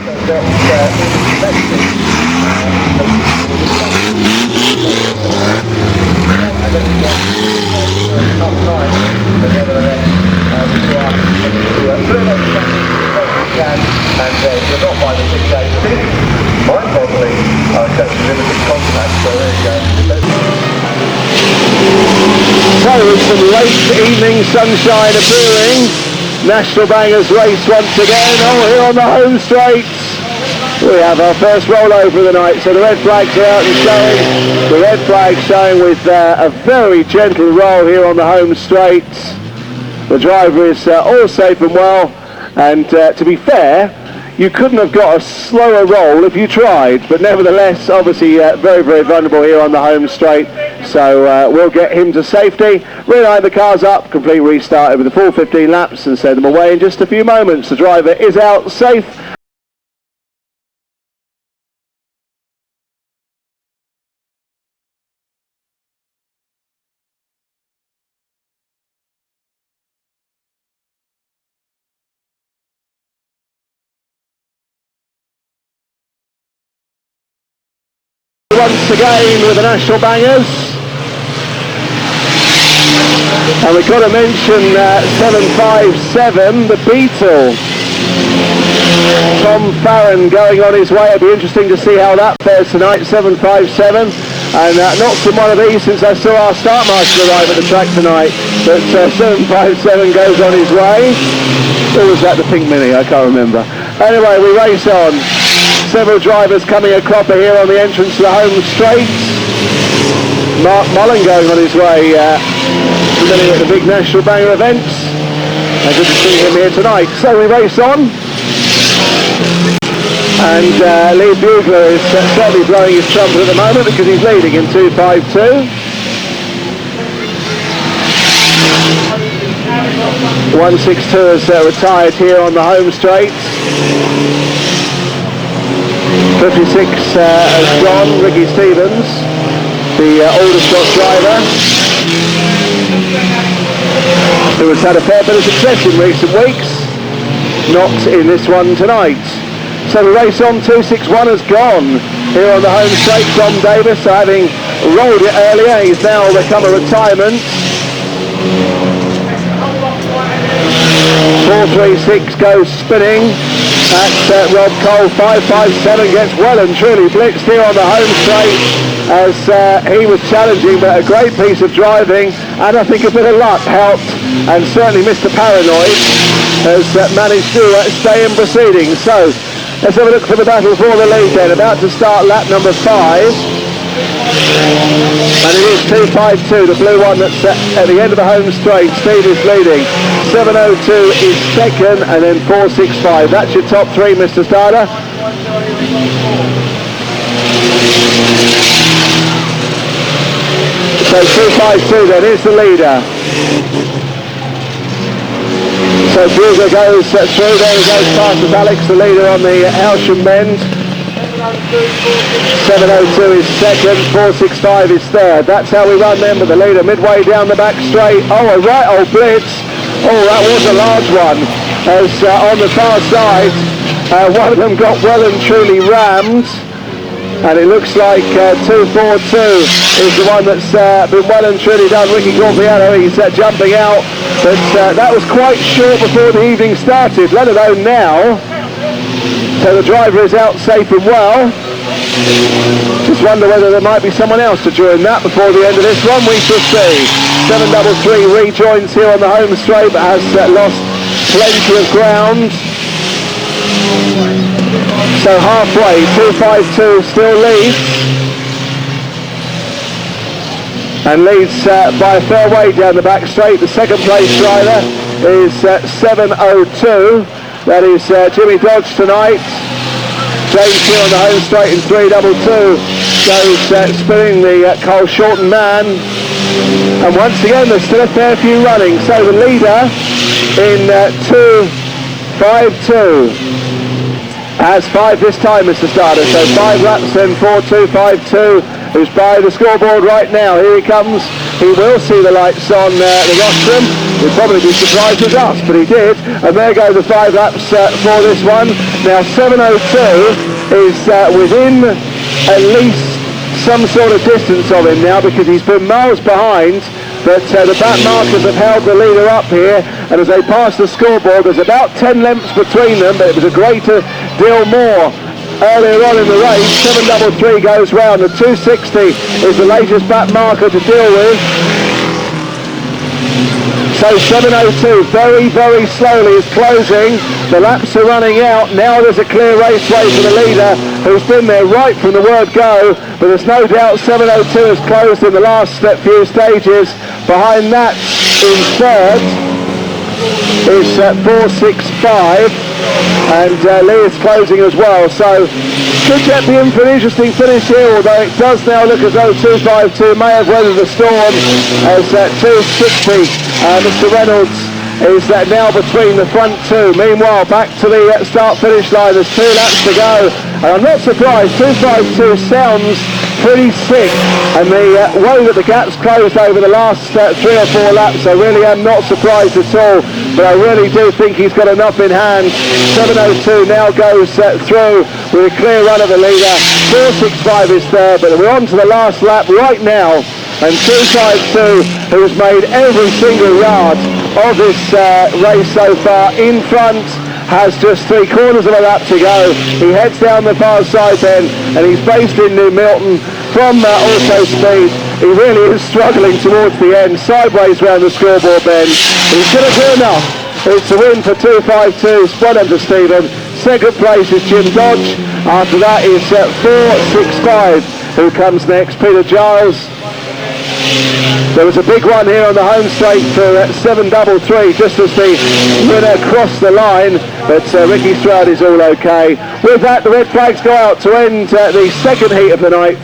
So with some late evening sunshine appearing, National Bangers race once again. Oh, here on the home straights we have our first rollover of the night. So the red flags are out and showing. The red flag showing with a very gentle roll here on the home straights. The driver is all safe and well, and to be fair, you couldn't have got a slower roll if you tried, but nevertheless, obviously very, very vulnerable here on the home straight. So we'll get him to safety, reline the cars up, complete restart over the full 15 laps and send them away in just a few moments. The driver is out safe. Once again with the National Bangers, and we've got to mention 757, the Beetle. Tom Farron going on his way. It'll be interesting to see how that fares tonight. 757, and not seen one of these since I saw our start master arrive at the track tonight, but 757 goes on his way. Or was that the Pink Mini? I can't remember. Anyway, we race on. Several drivers coming a cropper here on the entrance to the home straight. Mark Mullen going on his way, familiar with the big National Banger events. And good to see him here tonight. So we race on. And Lee Bugler is certainly blowing his trumpet at the moment because he's leading in 2.52. 162 has retired here on the home straight. 56 has gone, Ricky Stevens, the Aldershot driver, who has had a fair bit of success in recent weeks, not in this one tonight. So the race on, 261 has gone. Here on the home straight, Tom Davis, having rolled it earlier, he's now become a retirement. 436 goes spinning. That's Rob Cole. 557 gets well and truly blitzed here on the home straight as he was challenging, but a great piece of driving, and I think a bit of luck helped, and certainly Mr. Paranoid has managed to stay in proceedings. So let's have a look for the battle for the lead then. About to start lap number 5. And it is 2.52, the blue one that's at the end of the home straight. Steve is leading. 7.02 is second, and then 4.65. That's your top three, Mr. Starter. So 2.52 then is the leader. So Bugler goes through, there he goes past with Alex, the leader on the Howsham bend. 7.02 is second, 4.65 is third. That's how we run them, with the leader midway down the back straight. Oh, a right old blitz. Oh, that was a large one. As on the far side, one of them got well and truly rammed. And it looks like 2.42 is the one that's been well and truly done. Ricky Gorpiano, he's jumping out. But that was quite short before the evening started, let alone now. So the driver is out safe and well. Just wonder whether there might be someone else to join that before the end of this one. We shall see. 7.33 rejoins here on the home straight, but has lost plenty of ground. So halfway, 2.52 still leads. And leads by a fair way down the back straight. The second place driver is 7.02. That is Jimmy Dodge tonight. James here on the home straight in 3.22 goes spinning the Cole Shorten man. And once again there's still a fair few running. So the leader in 2.52 has 5 this time, Mr. Starter. So 5 laps, then 4.252, who's by the scoreboard right now. Here he comes. He will see the lights on the rostrum. He'd probably be surprised as us, but he did. And there go the 5 laps for this one. Now 7:02 is within at least some sort of distance of him now, because he's been miles behind. But the back markers have held the leader up here, and as they pass the scoreboard, there's about 10 lengths between them, but it was a greater deal more earlier on in the race. 7:33 goes round. The 260 is the latest back marker to deal with. So 7:02 very, very slowly is closing. The laps are running out. Now there's a clear raceway for the leader, who's been there right from the word go. But there's no doubt 7:02 has closed in the last few stages. Behind that, in third, is 465. And Lee is closing as well. So could that be in for an interesting finish here, although it does now look as though 252 may have weathered the storm, as 260, Mr. Reynolds, is now between the front two. Meanwhile, back to the start-finish line. There's 2 laps to go, and I'm not surprised. 252 sounds pretty sick, and the way that the gap's closed over the last 3 or 4 laps, I really am not surprised at all. But I really do think he's got enough in hand. 7:02 now goes through with a clear run of the leader. 465 is third, but we're on to the last lap right now, and 252, who has made every single yard of this race so far in front, has just 3/4 of a lap to go. He heads down the far side then, and he's based in New Milton from Auto Speed. He really is struggling towards the end, sideways round the scoreboard bend. He's going to do enough. It's a win for 252. Well done to Stephen. Second place is Jim Dodge. After that is 465, who comes next, Peter Giles. There was a big one here on the home straight for 7:33, just as the winner crossed the line, but Ricky Stroud is all okay. With that, the red flags go out to end the second heat of the night.